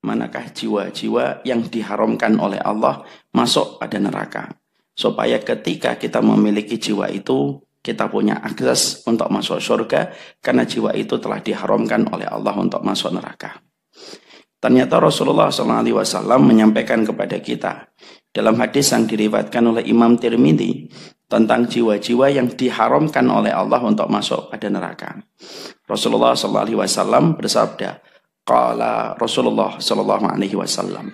manakah jiwa-jiwa yang diharamkan oleh Allah masuk pada neraka. Supaya ketika kita memiliki jiwa itu, kita punya akses untuk masuk surga, karena jiwa itu telah diharamkan oleh Allah untuk masuk neraka. Ternyata Rasulullah SAW menyampaikan kepada kita dalam hadis yang diriwayatkan oleh Imam Tirmidzi tentang jiwa-jiwa yang diharamkan oleh Allah untuk masuk pada neraka. Rasulullah SAW bersabda, qala Rasulullah SAW.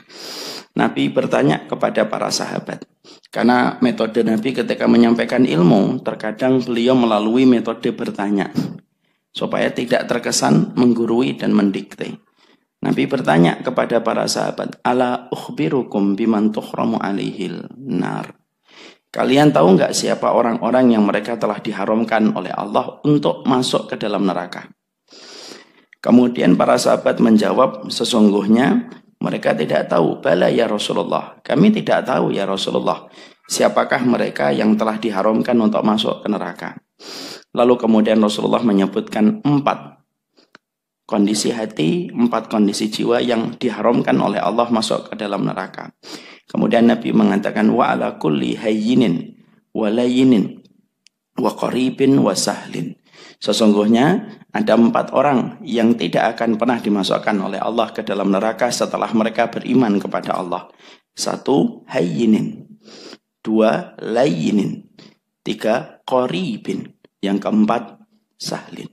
Nabi bertanya kepada para sahabat, karena metode Nabi ketika menyampaikan ilmu, terkadang beliau melalui metode bertanya, supaya tidak terkesan menggurui dan mendikte. Nabi bertanya kepada para sahabat, ala ukhbirukum biman tuhramu alaihil nar. Kalian tahu nggak siapa orang-orang yang mereka telah diharamkan oleh Allah untuk masuk ke dalam neraka? Kemudian para sahabat menjawab, sesungguhnya mereka tidak tahu. Bala ya Rasulullah, kami tidak tahu ya Rasulullah, siapakah mereka yang telah diharamkan untuk masuk ke neraka. Lalu kemudian Rasulullah menyebutkan 4 kondisi hati, 4 kondisi jiwa yang diharamkan oleh Allah masuk ke dalam neraka. Kemudian Nabi mengatakan, wa ala kulli hayyinin wa layinin wa qaribin wa sahlin. Sesungguhnya ada 4 orang yang tidak akan pernah dimasukkan oleh Allah ke dalam neraka setelah mereka beriman kepada Allah. 1, hayyinin. 2, layinin. 3, qaribin. Yang keempat, sahlin.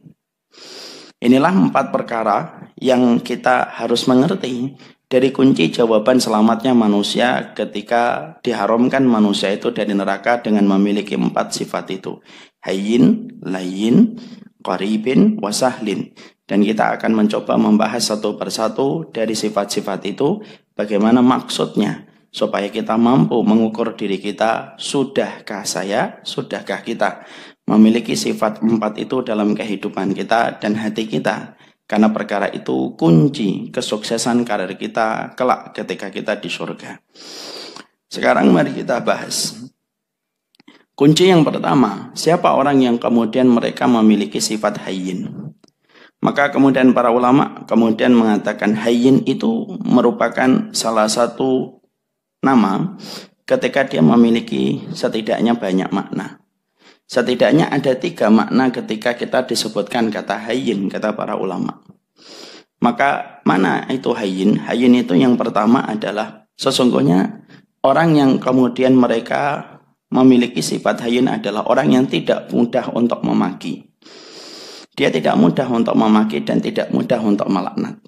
Inilah 4 perkara yang kita harus mengerti dari kunci jawaban selamatnya manusia ketika diharamkan manusia itu dari neraka dengan memiliki 4 sifat itu. Hayyin, layyin, qaribin, wasahlin. Dan kita akan mencoba membahas satu persatu dari sifat-sifat itu, bagaimana maksudnya, supaya kita mampu mengukur diri kita, sudahkah saya, sudahkah kita memiliki sifat 4 itu dalam kehidupan kita dan hati kita. Karena perkara itu kunci kesuksesan karir kita kelak ketika kita di surga. Sekarang mari kita bahas. Kunci yang pertama, siapa orang yang kemudian mereka memiliki sifat hayyin? Maka kemudian para ulama kemudian mengatakan hayyin itu merupakan salah satu nama ketika dia memiliki setidaknya banyak makna. Setidaknya ada 3 makna ketika kita disebutkan kata hayyin, kata para ulama. Maka mana itu hayyin? Hayyin itu yang pertama adalah sesungguhnya orang yang kemudian mereka memiliki sifat hayyin adalah orang yang tidak mudah untuk memaki. Dia tidak mudah untuk memaki dan tidak mudah untuk melaknat.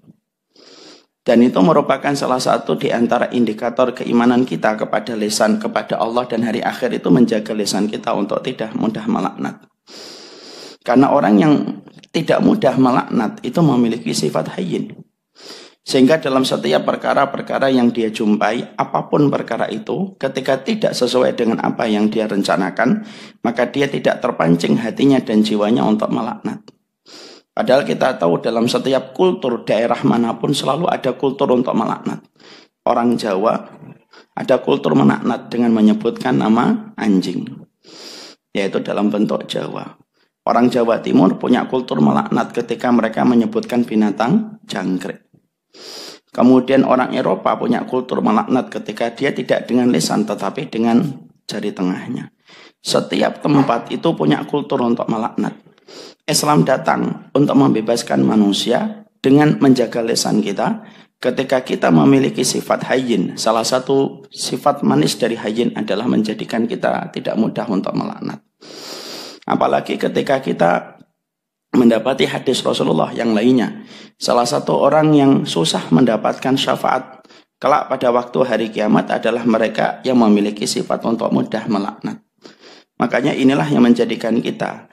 Dan itu merupakan salah satu di antara indikator keimanan kita kepada lisan, kepada Allah dan hari akhir, itu menjaga lisan kita untuk tidak mudah melaknat. Karena orang yang tidak mudah melaknat itu memiliki sifat hayyin. Sehingga dalam setiap perkara-perkara yang dia jumpai, apapun perkara itu, ketika tidak sesuai dengan apa yang dia rencanakan, maka dia tidak terpancing hatinya dan jiwanya untuk melaknat. Padahal kita tahu dalam setiap kultur daerah manapun selalu ada kultur untuk melaknat. Orang Jawa ada kultur melaknat dengan menyebutkan nama anjing, yaitu dalam bentuk Jawa. Orang Jawa Timur punya kultur melaknat ketika mereka menyebutkan binatang jangkrik. Kemudian orang Eropa punya kultur melaknat ketika dia tidak dengan lisan tetapi dengan jari tengahnya. Setiap tempat itu punya kultur untuk melaknat. Islam datang untuk membebaskan manusia dengan menjaga lisan kita. Ketika kita memiliki sifat hayyin, salah satu sifat manis dari hayyin adalah menjadikan kita tidak mudah untuk melaknat. Apalagi ketika kita mendapati hadis Rasulullah yang lainnya. Salah satu orang yang susah mendapatkan syafaat kelak pada waktu hari kiamat adalah mereka yang memiliki sifat untuk mudah melaknat. Makanya inilah yang menjadikan kita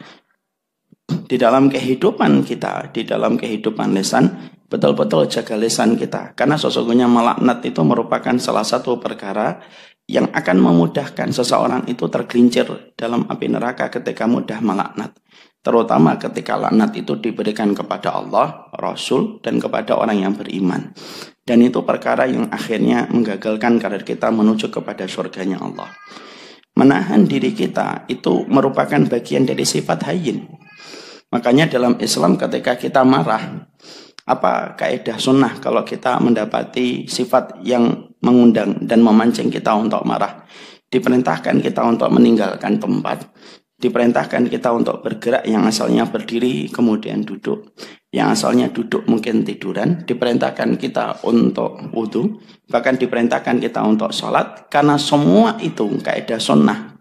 di dalam kehidupan kita, di dalam kehidupan lisan, betul-betul jaga lisan kita. Karena sesungguhnya melaknat itu merupakan salah satu perkara yang akan memudahkan seseorang itu tergelincir dalam api neraka ketika mudah melaknat. Terutama ketika laknat itu diberikan kepada Allah, Rasul, dan kepada orang yang beriman. Dan itu perkara yang akhirnya menggagalkan karir kita menuju kepada surganya Allah. Menahan diri kita itu merupakan bagian dari sifat hayyin. Makanya dalam Islam ketika kita marah, Apa kaidah sunnah kalau kita mendapati sifat yang mengundang dan memancing kita untuk marah? Diperintahkan kita untuk meninggalkan tempat. Diperintahkan kita untuk bergerak yang asalnya berdiri kemudian duduk. Yang asalnya duduk mungkin tiduran. Diperintahkan kita untuk wudhu. Bahkan diperintahkan kita untuk sholat. Karena semua itu kaidah sunnah.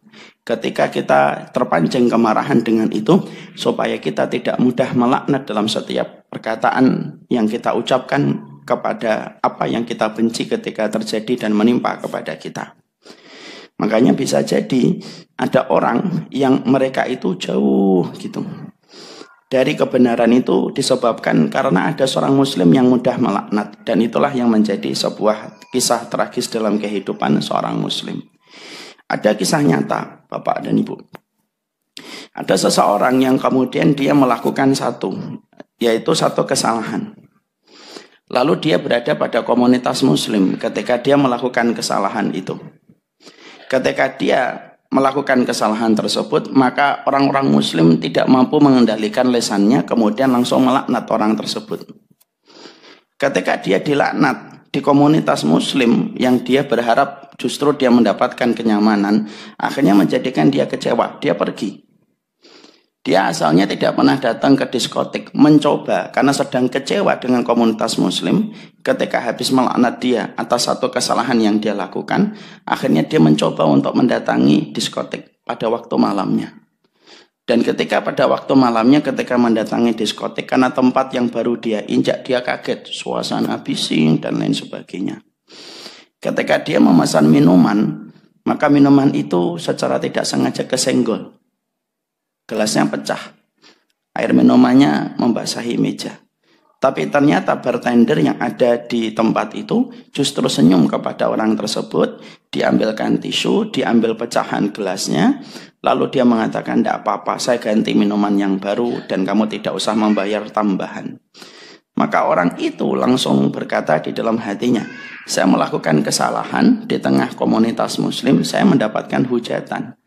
Ketika kita terpancing kemarahan dengan itu, supaya kita tidak mudah melaknat dalam setiap perkataan yang kita ucapkan kepada apa yang kita benci ketika terjadi dan menimpa kepada kita. Makanya bisa jadi ada orang yang mereka itu jauh gitu dari kebenaran, itu disebabkan karena ada seorang muslim yang mudah melaknat. Dan itulah yang menjadi sebuah kisah tragis dalam kehidupan seorang muslim. Ada kisah nyata, Bapak dan Ibu. Ada seseorang yang kemudian dia melakukan yaitu satu kesalahan. Lalu dia berada pada komunitas muslim ketika dia melakukan kesalahan itu. Ketika dia melakukan kesalahan tersebut, maka orang-orang muslim tidak mampu mengendalikan lisannya, kemudian langsung melaknat orang tersebut. Ketika dia dilaknat di komunitas muslim yang dia berharap justru dia mendapatkan kenyamanan, akhirnya menjadikan dia kecewa. Dia pergi. Dia asalnya tidak pernah datang ke diskotik, mencoba karena sedang kecewa dengan komunitas muslim. Ketika habis melaknat dia atas satu kesalahan yang dia lakukan, akhirnya dia mencoba untuk mendatangi diskotik pada waktu malamnya. Dan ketika pada waktu malamnya, ketika mendatangi diskotik, karena tempat yang baru dia injak, dia kaget, suasana bising dan lain sebagainya. Ketika dia memesan minuman, maka minuman itu secara tidak sengaja kesenggol. Gelasnya pecah, air minumannya membasahi meja. Tapi ternyata bartender yang ada di tempat itu justru senyum kepada orang tersebut. Diambilkan tisu, diambil pecahan gelasnya, lalu dia mengatakan, tidak apa-apa, saya ganti minuman yang baru dan kamu tidak usah membayar tambahan. Maka orang itu langsung berkata di dalam hatinya, saya melakukan kesalahan di tengah komunitas muslim, saya mendapatkan hujatan.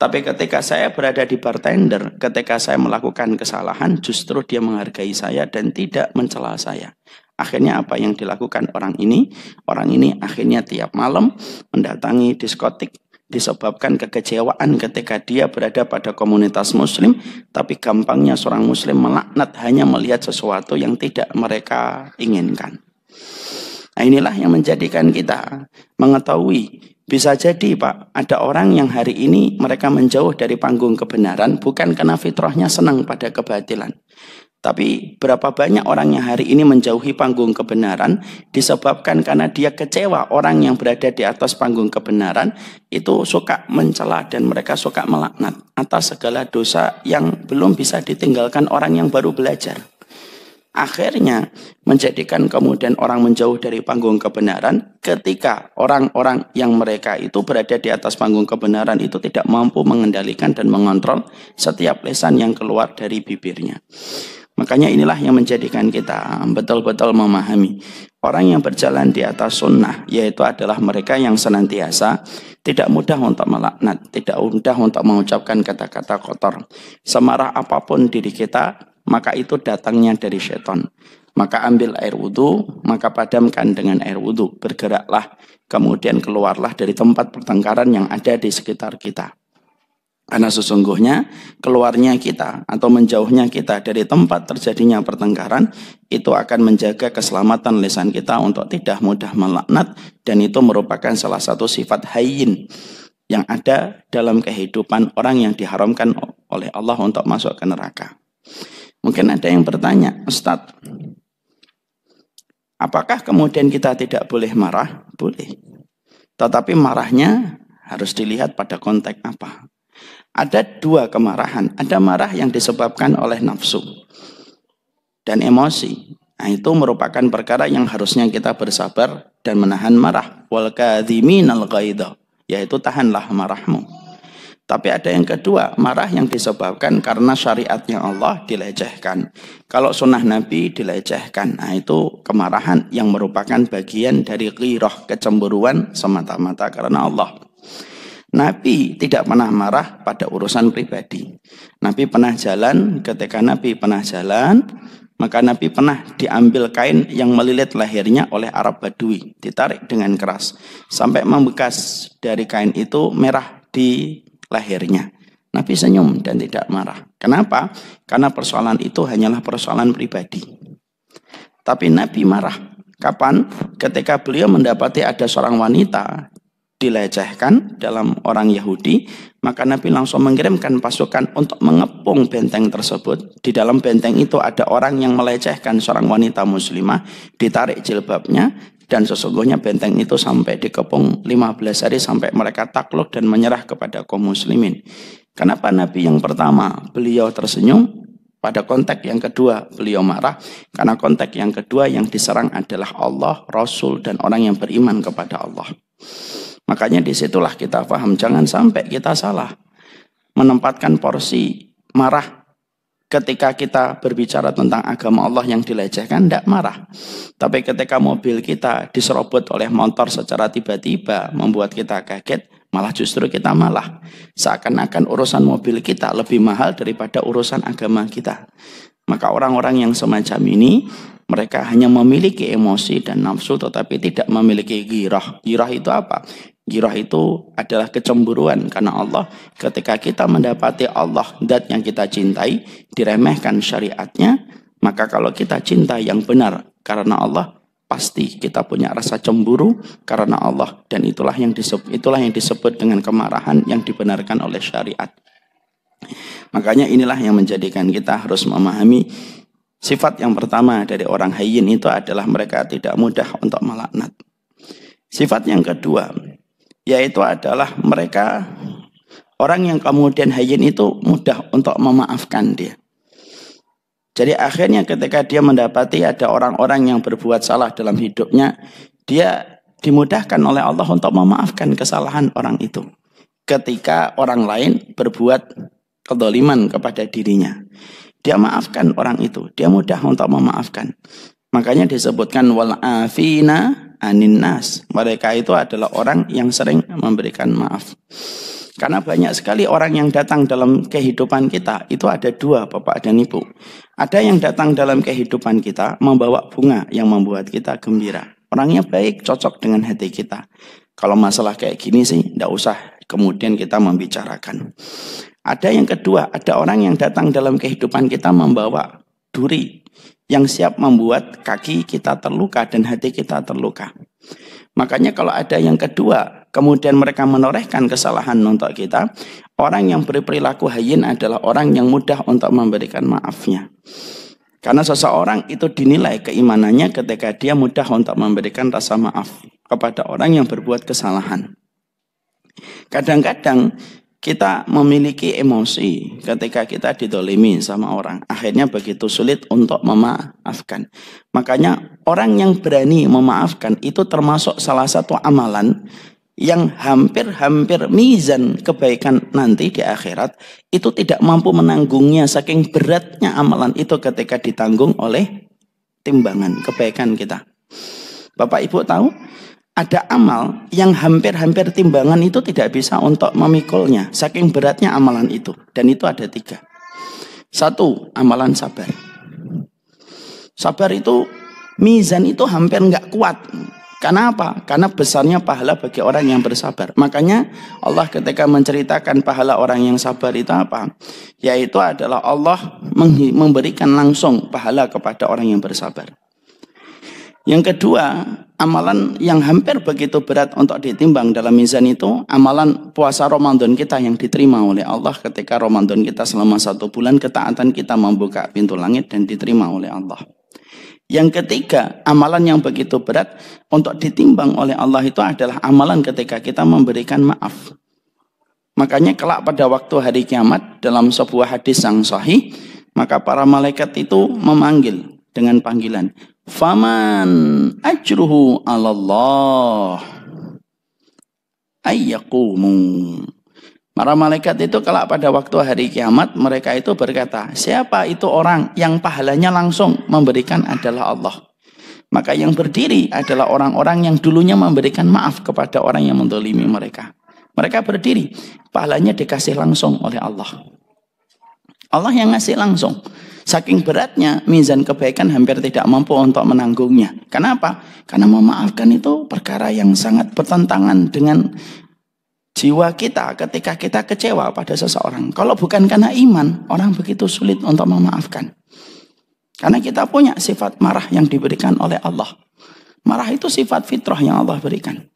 Tapi ketika saya berada di bartender, ketika saya melakukan kesalahan, justru dia menghargai saya dan tidak mencela saya. Akhirnya apa yang dilakukan orang ini? Orang ini akhirnya tiap malam mendatangi diskotik disebabkan kekecewaan ketika dia berada pada komunitas muslim, tapi gampangnya seorang muslim melaknat hanya melihat sesuatu yang tidak mereka inginkan. Nah, inilah yang menjadikan kita mengetahui, bisa jadi Pak, ada orang yang hari ini mereka menjauh dari panggung kebenaran bukan karena fitrahnya senang pada kebatilan. Tapi berapa banyak orang yang hari ini menjauhi panggung kebenaran disebabkan karena dia kecewa orang yang berada di atas panggung kebenaran itu suka mencela dan mereka suka melaknat atas segala dosa yang belum bisa ditinggalkan orang yang baru belajar. Akhirnya menjadikan kemudian orang menjauh dari panggung kebenaran ketika orang-orang yang mereka itu berada di atas panggung kebenaran itu tidak mampu mengendalikan dan mengontrol setiap lisan yang keluar dari bibirnya. Makanya inilah yang menjadikan kita betul-betul memahami orang yang berjalan di atas sunnah, yaitu adalah mereka yang senantiasa tidak mudah untuk melaknat, tidak mudah untuk mengucapkan kata-kata kotor. Semarah apapun diri kita, maka itu datangnya dari setan. Maka ambil air wudhu, maka padamkan dengan air wudhu. Bergeraklah, kemudian keluarlah dari tempat pertengkaran yang ada di sekitar kita. Karena sesungguhnya keluarnya kita atau menjauhnya kita dari tempat terjadinya pertengkaran itu akan menjaga keselamatan lisan kita untuk tidak mudah melaknat, dan itu merupakan salah satu sifat hayyin yang ada dalam kehidupan orang yang diharamkan oleh Allah untuk masuk ke neraka. Mungkin ada yang bertanya, Ustadz, apakah kemudian kita tidak boleh marah? Boleh. Tetapi marahnya harus dilihat pada konteks apa. Ada dua kemarahan. Ada marah yang disebabkan oleh nafsu dan emosi. Nah, itu merupakan perkara yang harusnya kita bersabar dan menahan marah. Wal kadhiminal ghaidha, yaitu tahanlah marahmu. Tapi ada yang kedua, marah yang disebabkan karena syariatnya Allah dilecehkan. Kalau sunnah Nabi dilecehkan, nah itu kemarahan yang merupakan bagian dari ghirah, kecemburuan semata-mata karena Allah. Nabi tidak pernah marah pada urusan pribadi. Nabi pernah jalan, ketika Nabi pernah jalan, Maka Nabi pernah diambil kain yang melilit lehernya oleh Arab Badui, ditarik dengan keras sampai membekas dari kain itu merah di lehernya. Nabi senyum dan tidak marah. Kenapa? Karena persoalan itu hanyalah persoalan pribadi. Tapi Nabi marah. Kapan? Ketika beliau mendapati ada seorang wanita dilecehkan dalam orang Yahudi, maka Nabi langsung mengirimkan pasukan untuk mengepung benteng tersebut. Di dalam benteng itu ada orang yang melecehkan seorang wanita muslimah, ditarik jilbabnya, dan sesungguhnya benteng itu sampai dikepung 15 hari sampai mereka takluk dan menyerah kepada kaum muslimin. Kenapa Nabi yang pertama beliau tersenyum? Pada konteks yang kedua beliau marah, karena konteks yang kedua yang diserang adalah Allah, Rasul, dan orang yang beriman kepada Allah. Makanya disitulah kita paham, jangan sampai kita salah menempatkan porsi marah ketika kita berbicara tentang agama Allah yang dilecehkan, tidak marah. Tapi ketika mobil kita diserobot oleh motor secara tiba-tiba membuat kita kaget, malah justru kita malah seakan-akan urusan mobil kita lebih mahal daripada urusan agama kita. Maka orang-orang yang semacam ini, mereka hanya memiliki emosi dan nafsu tetapi tidak memiliki ghirah. Ghirah itu apa? Ghirah itu adalah kecemburuan karena Allah. Ketika kita mendapati Allah, zat yang kita cintai, diremehkan syariatnya, maka kalau kita cinta yang benar karena Allah, pasti kita punya rasa cemburu karena Allah, dan itulah yang disebut dengan kemarahan yang dibenarkan oleh syariat. Makanya inilah yang menjadikan kita harus memahami sifat yang pertama dari orang hayyin itu adalah mereka tidak mudah untuk melaknat. Sifat yang kedua yaitu adalah mereka orang yang kemudian hayyin itu mudah untuk memaafkan dia. Jadi akhirnya ketika dia mendapati ada orang-orang yang berbuat salah dalam hidupnya, dia dimudahkan oleh Allah untuk memaafkan kesalahan orang itu. Ketika orang lain berbuat kezaliman kepada dirinya, dia maafkan orang itu, dia mudah untuk memaafkan. Makanya disebutkan wal afina anin nas. Mereka itu adalah orang yang sering memberikan maaf. Karena banyak sekali orang yang datang dalam kehidupan kita, itu ada dua, Bapak dan Ibu. Ada yang datang dalam kehidupan kita membawa bunga yang membuat kita gembira. Orangnya baik, cocok dengan hati kita. Kalau masalah kayak gini sih, tidak usah kemudian kita membicarakan. Ada yang kedua, ada orang yang datang dalam kehidupan kita membawa duri yang siap membuat kaki kita terluka dan hati kita terluka. Makanya kalau ada yang kedua, kemudian mereka menorehkan kesalahan untuk kita, orang yang berperilaku hayyin adalah orang yang mudah untuk memberikan maafnya. Karena seseorang itu dinilai keimanannya ketika dia mudah untuk memberikan rasa maaf kepada orang yang berbuat kesalahan. Kadang-kadang kita memiliki emosi ketika kita didolimi sama orang. Akhirnya begitu sulit untuk memaafkan. Makanya orang yang berani memaafkan itu termasuk salah satu amalan yang hampir-hampir mizan kebaikan nanti di akhirat itu tidak mampu menanggungnya saking beratnya amalan itu ketika ditanggung oleh timbangan kebaikan kita. Bapak Ibu tahu? Ada amal yang hampir-hampir timbangan itu tidak bisa untuk memikulnya. Saking beratnya amalan itu. Dan itu ada 3. 1, amalan sabar. Sabar itu, mizan itu hampir nggak kuat. Karena apa? Karena besarnya pahala bagi orang yang bersabar. Makanya Allah ketika menceritakan pahala orang yang sabar itu apa? Yaitu adalah Allah memberikan langsung pahala kepada orang yang bersabar. Yang kedua, amalan yang hampir begitu berat untuk ditimbang dalam mizan itu, amalan puasa Ramadan kita yang diterima oleh Allah ketika Ramadan kita selama 1 bulan, ketaatan kita membuka pintu langit dan diterima oleh Allah. Yang ketiga, amalan yang begitu berat untuk ditimbang oleh Allah itu adalah amalan ketika kita memberikan maaf. Makanya kelak pada waktu hari kiamat dalam sebuah hadis yang sahih, maka para malaikat itu memanggil dengan panggilan, faman ajruhu 'alallah ayyaqumu. Para malaikat itu kelak pada waktu hari kiamat mereka itu berkata, siapa itu orang yang pahalanya langsung memberikan adalah Allah. Maka yang berdiri adalah orang-orang yang dulunya memberikan maaf kepada orang yang menzalimi mereka. Mereka berdiri, pahalanya dikasih langsung oleh Allah. Allah yang ngasih langsung. Saking beratnya, mizan kebaikan hampir tidak mampu untuk menanggungnya. Kenapa? Karena memaafkan itu perkara yang sangat bertentangan dengan jiwa kita ketika kita kecewa pada seseorang. Kalau bukan karena iman, orang begitu sulit untuk memaafkan. Karena kita punya sifat marah yang diberikan oleh Allah. Marah itu sifat fitrah yang Allah berikan.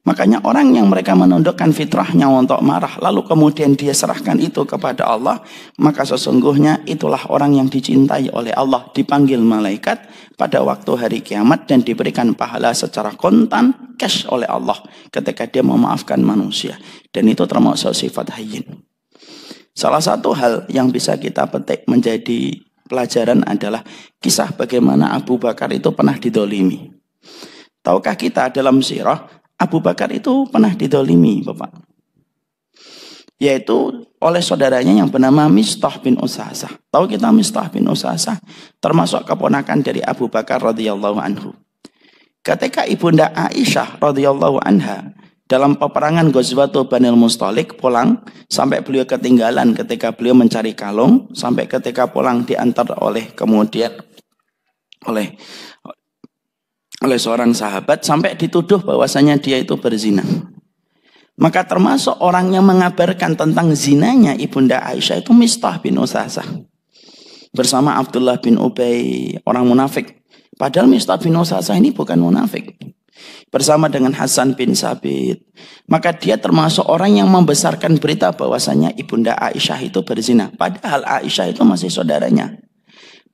Makanya orang yang mereka menundukkan fitrahnya untuk marah, lalu kemudian dia serahkan itu kepada Allah, maka sesungguhnya itulah orang yang dicintai oleh Allah, dipanggil malaikat pada waktu hari kiamat dan diberikan pahala secara kontan, cash oleh Allah ketika dia memaafkan manusia. Dan itu termasuk sifat hayyin. Salah satu hal yang bisa kita petik menjadi pelajaran adalah kisah bagaimana Abu Bakar itu pernah didolimi. Tahukah kita dalam sirah, Abu Bakar itu pernah didolimi, Bapak. Yaitu oleh saudaranya yang bernama Mistah bin Usasah. Tahu kita Mistah bin Usasah? Termasuk keponakan dari Abu Bakar radhiyallahu anhu. Ketika ibunda Aisyah radhiyallahu anha dalam peperangan Ghazwatul Banil Mustalik pulang, sampai beliau ketinggalan ketika beliau mencari kalung, sampai ketika pulang diantar oleh seorang sahabat sampai dituduh bahwasanya dia itu berzina. Maka termasuk orang yang mengabarkan tentang zinanya ibunda Aisyah itu Mistah bin Usasah bersama Abdullah bin Ubay, orang munafik. Padahal Mistah bin Usasah ini bukan munafik. Bersama dengan Hasan bin Sabit. Maka dia termasuk orang yang membesarkan berita bahwasanya ibunda Aisyah itu berzina. Padahal Aisyah itu masih saudaranya.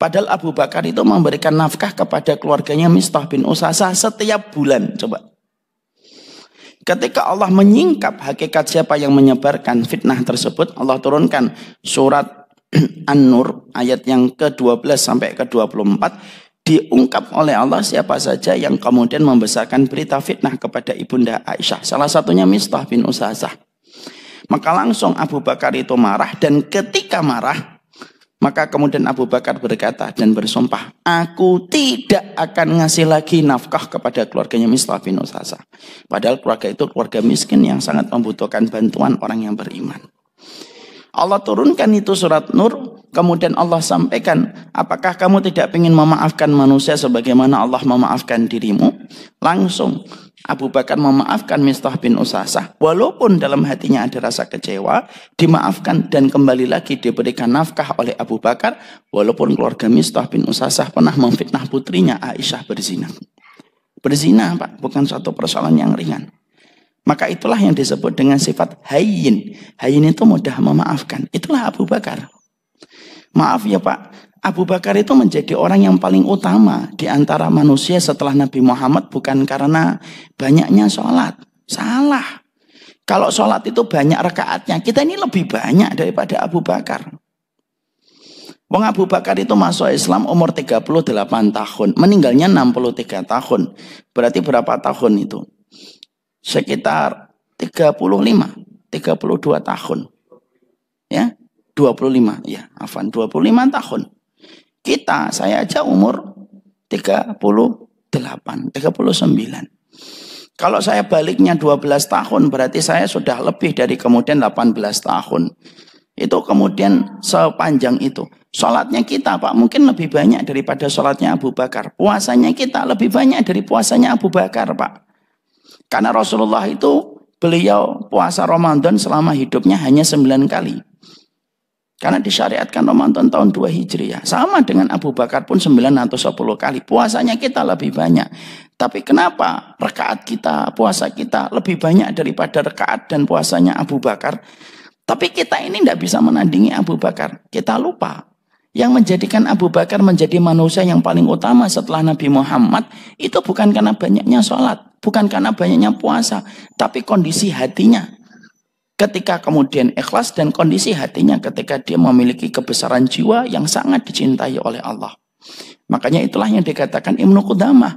Padahal Abu Bakar itu memberikan nafkah kepada keluarganya Mistah bin Usasah setiap bulan. Coba. Ketika Allah menyingkap hakikat siapa yang menyebarkan fitnah tersebut, Allah turunkan surat An-Nur ayat yang ke-12 sampai ke-24. Diungkap oleh Allah siapa saja yang kemudian membesarkan berita fitnah kepada ibunda Aisyah. Salah satunya Mistah bin Usasah. Maka langsung Abu Bakar itu marah, dan ketika marah, maka kemudian Abu Bakar berkata dan bersumpah, aku tidak akan ngasih lagi nafkah kepada keluarganya Mistah bin Usasah. Padahal keluarga itu keluarga miskin yang sangat membutuhkan bantuan orang yang beriman. Allah turunkan itu surat Nur, kemudian Allah sampaikan, apakah kamu tidak ingin memaafkan manusia sebagaimana Allah memaafkan dirimu? Langsung Abu Bakar memaafkan Mistah bin Usasah, walaupun dalam hatinya ada rasa kecewa, dimaafkan dan kembali lagi diberikan nafkah oleh Abu Bakar, walaupun keluarga Mistah bin Usasah pernah memfitnah putrinya Aisyah berzina. Berzina, Pak, bukan suatu persoalan yang ringan. Maka itulah yang disebut dengan sifat hayyin. Hayyin itu mudah memaafkan. Itulah Abu Bakar. Maaf ya Pak, Abu Bakar itu menjadi orang yang paling utama di antara manusia setelah Nabi Muhammad bukan karena banyaknya sholat. Salah. Kalau sholat itu banyak rakaatnya, kita ini lebih banyak daripada Abu Bakar. Wong Abu Bakar itu masuk Islam umur 38 tahun, meninggalnya 63 tahun. Berarti berapa tahun itu? Sekitar 32 tahun. Ya, 25, ya, 25 tahun. Saya aja umur 38, 39. Kalau saya baliknya 12 tahun, berarti saya sudah lebih dari kemudian 18 tahun. Itu kemudian sepanjang itu. Sholatnya kita, Pak, mungkin lebih banyak daripada sholatnya Abu Bakar. Puasanya kita lebih banyak dari puasanya Abu Bakar, Pak. Karena Rasulullah itu, beliau puasa Ramadan selama hidupnya hanya 9 kali. Karena disyariatkan Ramadan tahun 2 Hijriah. Sama dengan Abu Bakar pun 9 atau 10 kali. Puasanya kita lebih banyak. Tapi kenapa rakaat kita, puasa kita lebih banyak daripada rakaat dan puasanya Abu Bakar? Tapi kita ini tidak bisa menandingi Abu Bakar. Kita lupa. Yang menjadikan Abu Bakar menjadi manusia yang paling utama setelah Nabi Muhammad, itu bukan karena banyaknya sholat. Bukan karena banyaknya puasa. Tapi kondisi hatinya. Ketika kemudian ikhlas dan kondisi hatinya ketika dia memiliki kebesaran jiwa yang sangat dicintai oleh Allah. Makanya itulah yang dikatakan Ibnu Qudamah.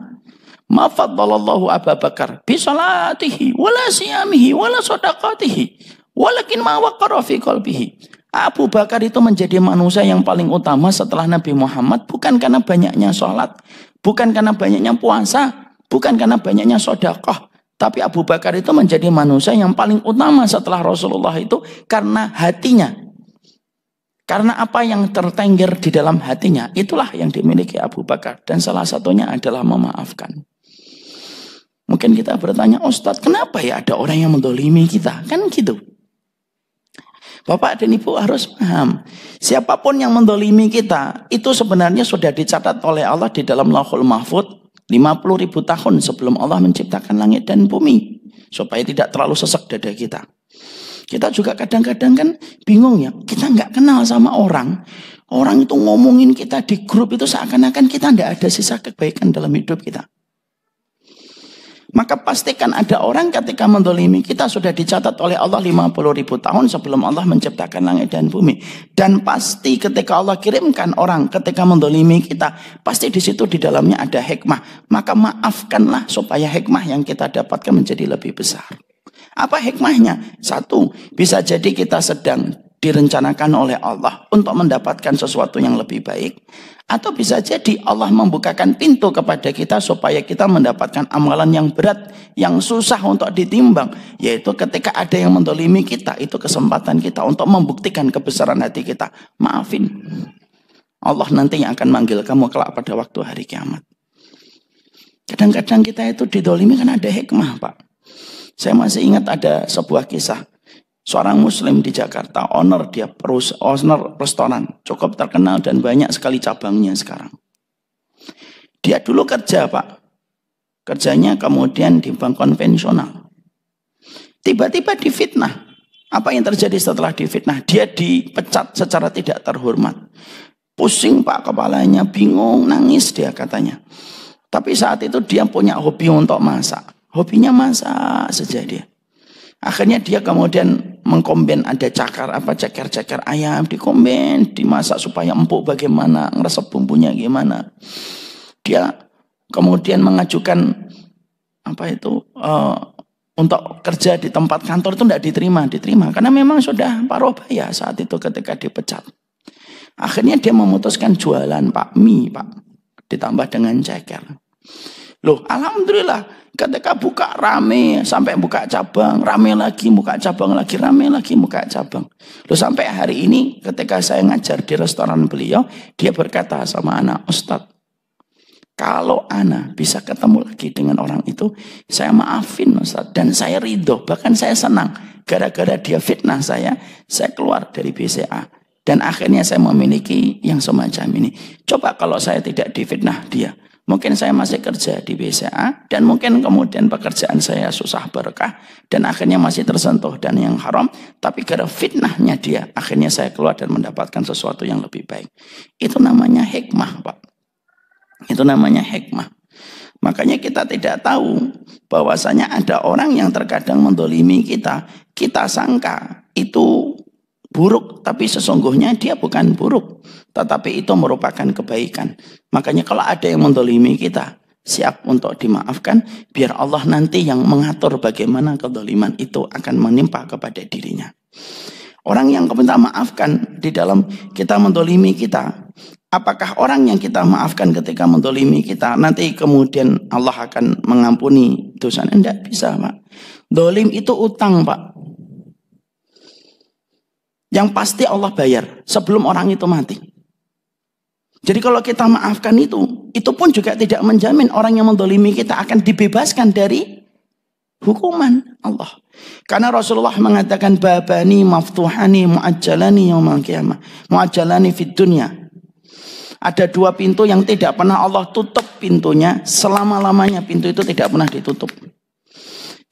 Ma faddalallahu Abu Bakar bi salatihi wala siyamihi wala shadaqatihi walakin ma waqara fi qalbihi. Abu Bakar itu menjadi manusia yang paling utama setelah Nabi Muhammad bukan karena banyaknya sholat, bukan karena banyaknya puasa, bukan karena banyaknya sedekah. Tapi Abu Bakar itu menjadi manusia yang paling utama setelah Rasulullah itu karena hatinya. Karena apa yang tertengger di dalam hatinya, itulah yang dimiliki Abu Bakar. Dan salah satunya adalah memaafkan. Mungkin kita bertanya, Ustadz, kenapa ya ada orang yang mendolimi kita? Kan gitu. Bapak dan Ibu harus paham, siapapun yang mendolimi kita, itu sebenarnya sudah dicatat oleh Allah di dalam Lauhul Mahfud 50.000 tahun sebelum Allah menciptakan langit dan bumi. Supaya tidak terlalu sesek dada kita. Kita juga kadang-kadang kan bingung ya, kita nggak kenal sama orang. Orang itu ngomongin kita di grup itu seakan-akan kita nggak ada sisa kebaikan dalam hidup kita. Maka pastikan ada orang ketika mendolimi kita sudah dicatat oleh Allah 50.000 tahun sebelum Allah menciptakan langit dan bumi. Dan pasti ketika Allah kirimkan orang ketika mendolimi kita, pasti di situ di dalamnya ada hikmah. Maka maafkanlah supaya hikmah yang kita dapatkan menjadi lebih besar. Apa hikmahnya? Satu, bisa jadi kita sedang direncanakan oleh Allah untuk mendapatkan sesuatu yang lebih baik. Atau bisa jadi Allah membukakan pintu kepada kita supaya kita mendapatkan amalan yang berat, yang susah untuk ditimbang. Yaitu ketika ada yang mendolimi kita, itu kesempatan kita untuk membuktikan kebesaran hati kita. Maafin. Allah nanti yang akan manggil kamu kelak pada waktu hari kiamat. Kadang-kadang kita itu didolimi kan ada hikmah, Pak. Saya masih ingat ada sebuah kisah. Seorang muslim di Jakarta, owner restoran, cukup terkenal dan banyak sekali cabangnya sekarang. Dia dulu kerja, Pak. Kerjanya kemudian di bank konvensional. Tiba-tiba difitnah. Apa yang terjadi setelah difitnah? Dia dipecat secara tidak terhormat. Pusing, Pak, kepalanya, bingung, nangis dia katanya. Tapi saat itu dia punya hobi untuk masak. Hobinya masak saja dia. Akhirnya dia kemudian mengkomben ada ceker-ceker ayam dikomben, dimasak supaya empuk bagaimana, ngeresep bumbunya gimana. Dia kemudian mengajukan untuk kerja di tempat kantor itu tidak diterima karena memang sudah paruh baya saat itu ketika dipecat. Akhirnya dia memutuskan jualan mie, Pak, ditambah dengan ceker. Loh, alhamdulillah. Ketika buka rame, sampai buka cabang, rame lagi, buka cabang lagi, rame lagi, buka cabang. Loh, sampai hari ini ketika saya ngajar di restoran beliau, dia berkata sama anak, Ustadz, kalau Ana bisa ketemu lagi dengan orang itu, saya maafin Ustadz, dan saya ridho, bahkan saya senang. Gara-gara dia fitnah saya keluar dari BCA. Dan akhirnya saya memiliki yang semacam ini. Coba kalau saya tidak difitnah dia. Mungkin saya masih kerja di BCA dan mungkin kemudian pekerjaan saya susah berkah dan akhirnya masih tersentuh dan yang haram. Tapi gara fitnahnya dia, akhirnya saya keluar dan mendapatkan sesuatu yang lebih baik. Itu namanya hikmah, Pak. Itu namanya hikmah. Makanya kita tidak tahu bahwasanya ada orang yang terkadang mendolimi kita. Kita sangka itu buruk, tapi sesungguhnya dia bukan buruk. Tetapi itu merupakan kebaikan. Makanya kalau ada yang mendolimi kita, siap untuk dimaafkan. Biar Allah nanti yang mengatur bagaimana kedoliman itu akan menimpa kepada dirinya. Orang yang kita maafkan di dalam kita mendolimi kita. Apakah orang yang kita maafkan ketika mendolimi kita, nanti kemudian Allah akan mengampuni dosa? Tidak bisa, Pak. Dolim itu utang, Pak. Yang pasti Allah bayar sebelum orang itu mati. Jadi kalau kita maafkan itu pun juga tidak menjamin orang yang mendolimi kita akan dibebaskan dari hukuman Allah. Karena Rasulullah mengatakan babani maftuhani muajjalani yaumil qiyamah, muajjalani fid dunya. Ada dua pintu yang tidak pernah Allah tutup pintunya, selama-lamanya pintu itu tidak pernah ditutup.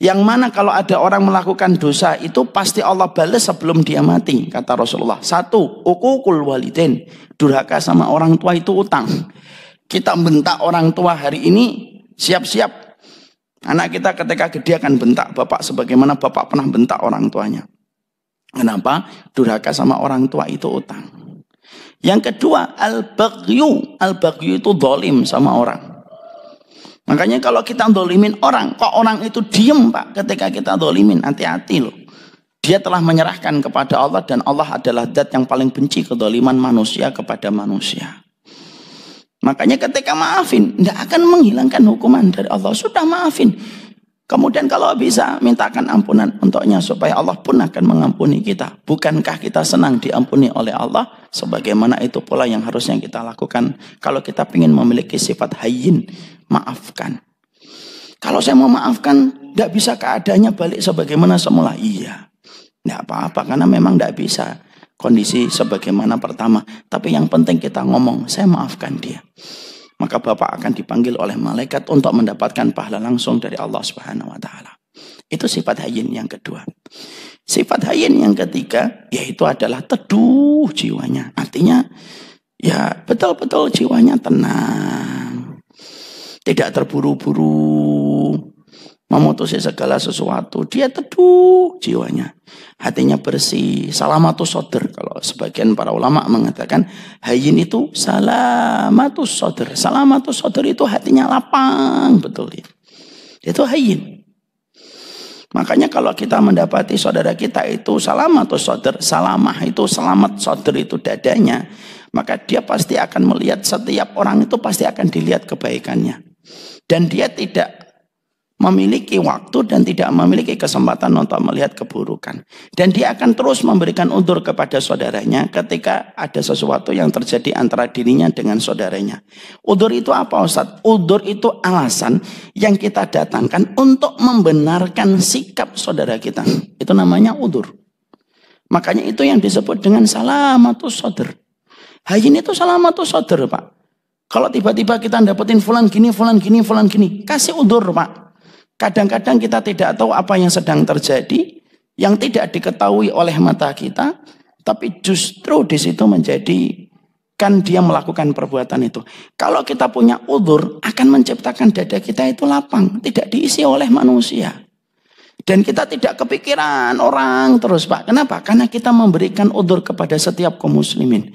Yang mana kalau ada orang melakukan dosa itu pasti Allah balas sebelum dia mati, kata Rasulullah. Satu, uququl walidain, durhaka sama orang tua itu utang. Kita bentak orang tua hari ini, siap-siap. Anak kita ketika gede akan bentak bapak sebagaimana bapak pernah bentak orang tuanya. Kenapa? Durhaka sama orang tua itu utang. Yang kedua, al-baghyu. Al-baghyu itu zalim sama orang. Makanya kalau kita dolimin orang, kok orang itu diem, Pak, ketika kita dolimin, hati-hati loh. Dia telah menyerahkan kepada Allah dan Allah adalah zat yang paling benci kedoliman manusia kepada manusia. Makanya ketika maafin, tidak akan menghilangkan hukuman dari Allah. Sudah maafin. Kemudian kalau bisa mintakan ampunan untuknya supaya Allah pun akan mengampuni kita. Bukankah kita senang diampuni oleh Allah? Sebagaimana itu pula yang harusnya kita lakukan kalau kita ingin memiliki sifat hayyin, maafkan. Kalau saya mau maafkan, tidak bisa keadaannya balik sebagaimana semula. Iya, tidak apa-apa karena memang tidak bisa kondisi sebagaimana pertama. Tapi yang penting kita ngomong, saya maafkan dia. Maka Bapak akan dipanggil oleh malaikat untuk mendapatkan pahala langsung dari Allah Subhanahu wa taala. Itu sifat hayyin yang kedua. Sifat hayyin yang ketiga yaitu adalah teduh jiwanya. Artinya ya betul-betul jiwanya tenang. Tidak terburu-buru memutusi segala sesuatu. Dia teduh jiwanya. Hatinya bersih. Salamatus sodr. Kalau sebagian para ulama mengatakan hayyin itu salamatus sodr. Salamatus sodr itu hatinya lapang. Betul. Itu hayyin. Makanya kalau kita mendapati saudara kita itu salamatus sodr. Salamah itu selamat sodr itu dadanya. Maka dia pasti akan melihat setiap orang itu pasti akan dilihat kebaikannya. Dan dia tidak memiliki waktu dan tidak memiliki kesempatan untuk melihat keburukan. Dan dia akan terus memberikan udzur kepada saudaranya ketika ada sesuatu yang terjadi antara dirinya dengan saudaranya. Udzur itu apa Ustaz? Udzur itu alasan yang kita datangkan untuk membenarkan sikap saudara kita. Itu namanya udzur. Makanya itu yang disebut dengan salamatus sodr. Hayyin itu salamatus sodr, Pak. Kalau tiba-tiba kita dapetin fulan gini, kasih udzur, Pak. Kadang-kadang kita tidak tahu apa yang sedang terjadi, yang tidak diketahui oleh mata kita, tapi justru di situ menjadikan dia melakukan perbuatan itu. Kalau kita punya udzur, akan menciptakan dada kita itu lapang, tidak diisi oleh manusia. Dan kita tidak kepikiran orang terus, Pak. Kenapa? Karena kita memberikan udzur kepada setiap kaum muslimin.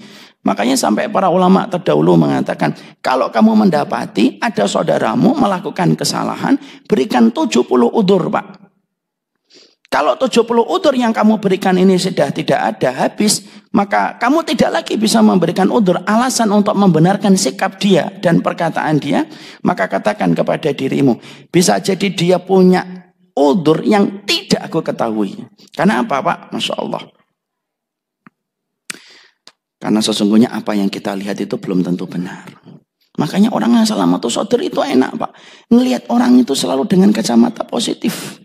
Makanya sampai para ulama terdahulu mengatakan, kalau kamu mendapati ada saudaramu melakukan kesalahan, berikan 70 udzur, Pak. Kalau 70 udzur yang kamu berikan ini sudah tidak ada, habis, maka kamu tidak lagi bisa memberikan udzur, alasan untuk membenarkan sikap dia dan perkataan dia, maka katakan kepada dirimu, bisa jadi dia punya udzur yang tidak aku ketahui. Karena apa, Pak? Masya Allah. Karena sesungguhnya apa yang kita lihat itu belum tentu benar. Makanya orang yang salamatus sodr itu enak, Pak. Ngelihat orang itu selalu dengan kacamata positif.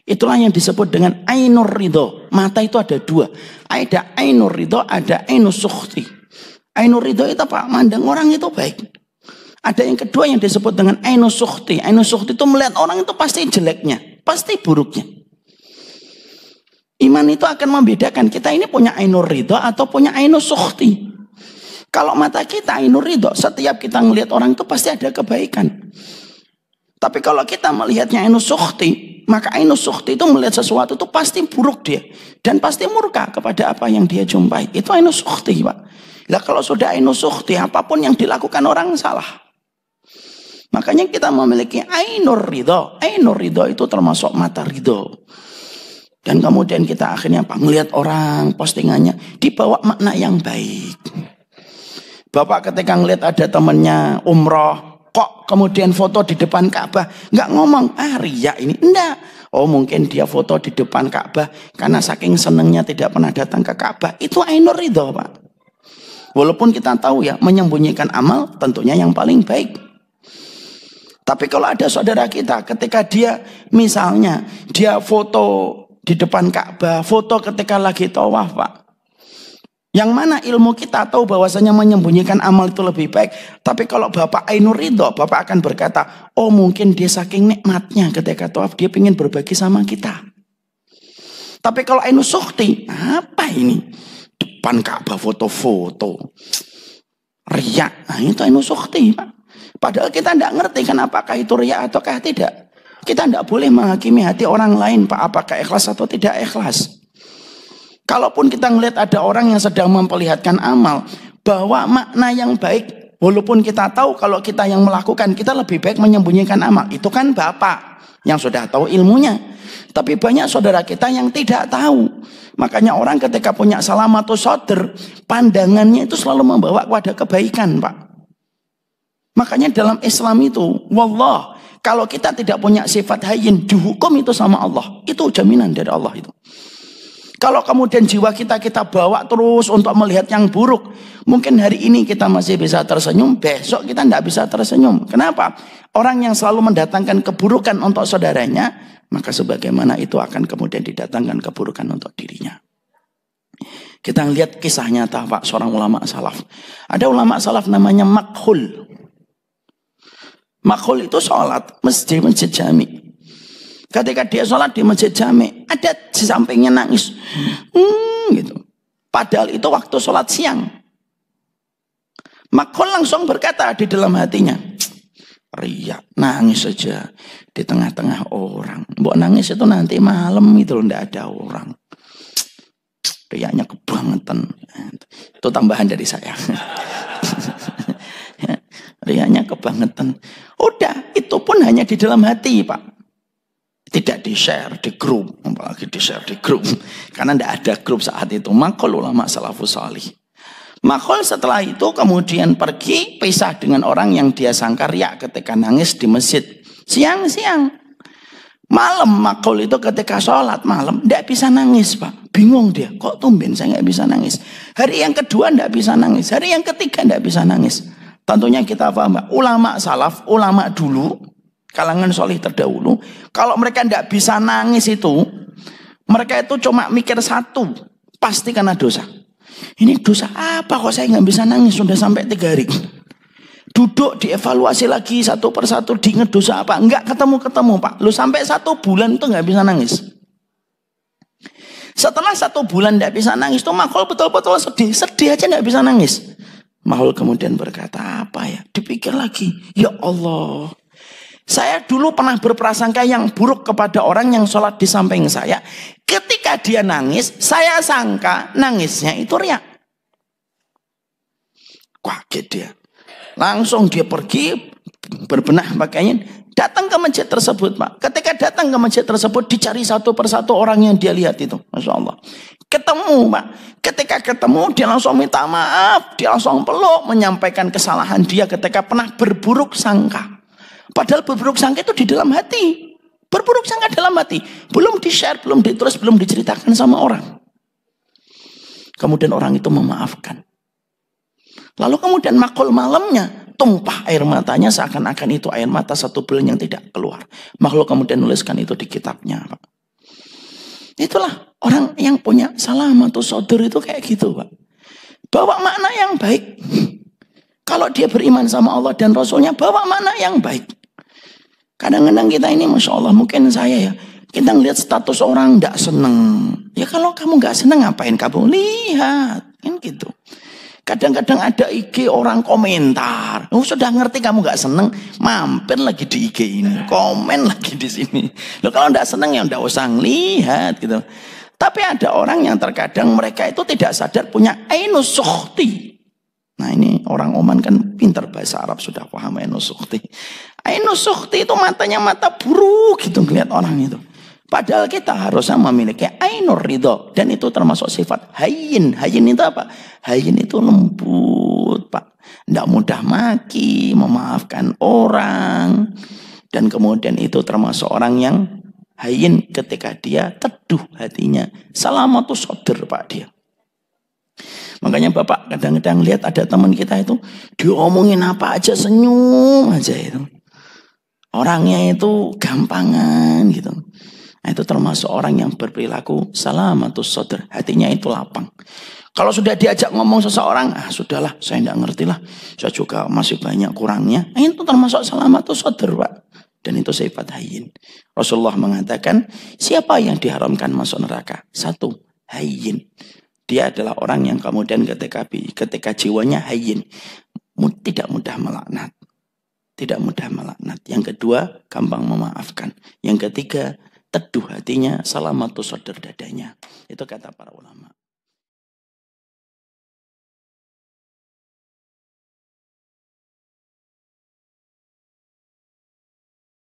Itulah yang disebut dengan ainur ridho. Mata itu ada dua. Ada ainur ridho, ada ainus sukhti. Ainur ridho itu Pak, mandang orang itu baik. Ada yang kedua yang disebut dengan ainus sukhti. Ainus sukhti itu melihat orang itu pasti jeleknya, pasti buruknya. Iman itu akan membedakan kita ini punya ainur ridho atau punya ainus sukhti. Kalau mata kita ainur ridho, setiap kita melihat orang itu pasti ada kebaikan. Tapi kalau kita melihatnya ainus sukhti, maka ainus sukhti itu melihat sesuatu itu pasti buruk dia. Dan pasti murka kepada apa yang dia jumpai. Itu ainus sukhti, Pak. Nah kalau sudah ainus sukhti, apapun yang dilakukan orang salah. Makanya kita memiliki ainur ridho. Ainur ridho itu termasuk mata ridho. Dan kemudian kita akhirnya apa? Melihat orang postingannya dibawa makna yang baik. Bapak ketika ngelihat ada temannya umroh, kok kemudian foto di depan Ka'bah, nggak ngomong, riya ini. Enggak. Oh mungkin dia foto di depan Ka'bah karena saking senengnya tidak pernah datang ke Ka'bah. Itu ainur ridho, Pak. Walaupun kita tahu ya, menyembunyikan amal tentunya yang paling baik. Tapi kalau ada saudara kita ketika dia misalnya dia foto di depan Ka'bah, foto ketika lagi tawaf, Pak. Yang mana ilmu kita tahu bahwasanya menyembunyikan amal itu lebih baik. Tapi kalau Bapak ainur ridho, Bapak akan berkata, oh mungkin dia saking nikmatnya ketika tawaf, dia ingin berbagi sama kita. Tapi kalau ainus sukhti, apa ini? Depan Ka'bah foto-foto. Riya, itu ainus sukhti, Pak. Padahal kita tidak ngerti kan apakah itu riya ataukah tidak. Kita tidak boleh menghakimi hati orang lain, Pak, apakah ikhlas atau tidak ikhlas. Kalaupun kita melihat ada orang yang sedang memperlihatkan amal, bahwa makna yang baik, walaupun kita tahu kalau kita yang melakukan, kita lebih baik menyembunyikan amal. Itu kan Bapak yang sudah tahu ilmunya. Tapi banyak saudara kita yang tidak tahu. Makanya orang ketika punya salamatus sodr, pandangannya itu selalu membawa kepada kebaikan, Pak. Makanya dalam Islam itu, wallah, Kalau kita tidak punya sifat hayyin, dihukum itu sama Allah. Itu jaminan dari Allah itu. Kalau kemudian jiwa kita bawa terus untuk melihat yang buruk, mungkin hari ini kita masih bisa tersenyum, besok kita tidak bisa tersenyum. Kenapa? Orang yang selalu mendatangkan keburukan untuk saudaranya, maka sebagaimana itu akan kemudian didatangkan keburukan untuk dirinya. Kita lihat kisah nyata Pak, seorang ulama salaf. Ada ulama salaf namanya Makhul. Makhul itu sholat masjid jami. Ketika dia sholat di masjid jami, ada di sampingnya nangis. Gitu. Padahal itu waktu sholat siang. Makhul langsung berkata di dalam hatinya, riya, nangis saja di tengah-tengah orang. Mbok nangis itu nanti malam itu loh, tidak ada orang. Riyanya kebangetan. Itu tambahan dari saya. Riyanya kebangetan. Udah, itu pun hanya di dalam hati, Pak. Tidak di-share di grup, apalagi di-share di grup. Karena tidak ada grup saat itu. Makhul ulama salafus salih. Makhul setelah itu kemudian pergi pisah dengan orang yang dia sangka riak ketika nangis di masjid. Siang-siang. Malam Makhul itu ketika sholat malam tidak bisa nangis, Pak. Bingung dia, kok tumben saya nggak bisa nangis. Hari yang kedua tidak bisa nangis. Hari yang ketiga tidak bisa nangis. Tentunya kita paham, Pak. Ulama salaf, ulama dulu, kalangan solih terdahulu, kalau mereka tidak bisa nangis itu, mereka itu cuma mikir satu, pasti karena dosa. Ini dosa apa kok saya nggak bisa nangis sudah sampai 3 hari. Duduk dievaluasi lagi satu persatu, diingat dosa apa, nggak ketemu Pak. Lu sampai 1 bulan itu nggak bisa nangis. Setelah 1 bulan tidak bisa nangis, tuh Makhul betul-betul sedih aja tidak bisa nangis. Makhul kemudian berkata, apa ya? Dipikir lagi, ya Allah, saya dulu pernah berprasangka yang buruk kepada orang yang sholat di samping saya. Ketika dia nangis, saya sangka nangisnya itu riak. Kaget dia. Langsung dia pergi, berbenah pakaian, datang ke masjid tersebut, Pak. Ketika datang ke masjid tersebut, dicari satu persatu orang yang dia lihat itu. Masya Allah. Ketemu, Pak. Ketika ketemu, dia langsung minta maaf. Dia langsung peluk, menyampaikan kesalahan dia ketika pernah berburuk sangka. Padahal berburuk sangka itu di dalam hati. Berburuk sangka dalam hati. Belum di-share, belum ditulis, belum diceritakan sama orang. Kemudian orang itu memaafkan. Lalu kemudian Makhul malamnya tumpah air matanya seakan-akan itu air mata 1 bulan yang tidak keluar. Makhul kemudian nuliskan itu di kitabnya, Pak. Itulah orang yang punya salamatus shadr itu kayak gitu, Pak. Bawa makna yang baik. Kalau dia beriman sama Allah dan Rasulnya, bawa makna yang baik. Kadang-kadang kita ini, Masya Allah, mungkin saya ya, kita ngelihat status orang tidak seneng. Ya kalau kamu nggak seneng, ngapain kamu lihat? Kan gitu. Kadang-kadang ada IG orang komentar. Oh, sudah ngerti kamu nggak seneng, mampir lagi di IG ini, komen lagi di sini. Loh, kalau nggak seneng ya nggak usah ngelihat gitu. Tapi ada orang yang terkadang mereka itu tidak sadar punya ainus sukhti. Nah ini orang Oman kan pintar bahasa Arab, sudah paham ainus sukhti. Ainus sukhti itu matanya mata buruk gitu ngelihat orang itu. Padahal kita harusnya memiliki ainur ridho. Dan itu termasuk sifat hayyin. Hayyin itu apa? Hayyin itu lembut, Pak. Tidak mudah maki, memaafkan orang. Dan kemudian itu termasuk orang yang hayyin ketika dia teduh hatinya. Salamatus shadr, Pak, dia. Makanya Bapak kadang-kadang lihat ada teman kita itu, diomongin apa aja senyum aja itu. Orangnya itu gampangan gitu. Nah, itu termasuk orang yang berperilaku salamatus shadr. Hatinya itu lapang. Kalau sudah diajak ngomong seseorang, sudahlah, saya tidak ngerti lah. Saya juga masih banyak kurangnya. Nah, itu termasuk salamatus shadr, Pak. Dan itu sifat hayyin. Rasulullah mengatakan, siapa yang diharamkan masuk neraka? 1, hayyin. Dia adalah orang yang kemudian ketika jiwanya hayyin, tidak mudah melaknat. Tidak mudah melaknat. Yang kedua, gampang memaafkan. Yang ketiga, teduh hatinya, salamatus shadr dadanya. Itu kata para ulama.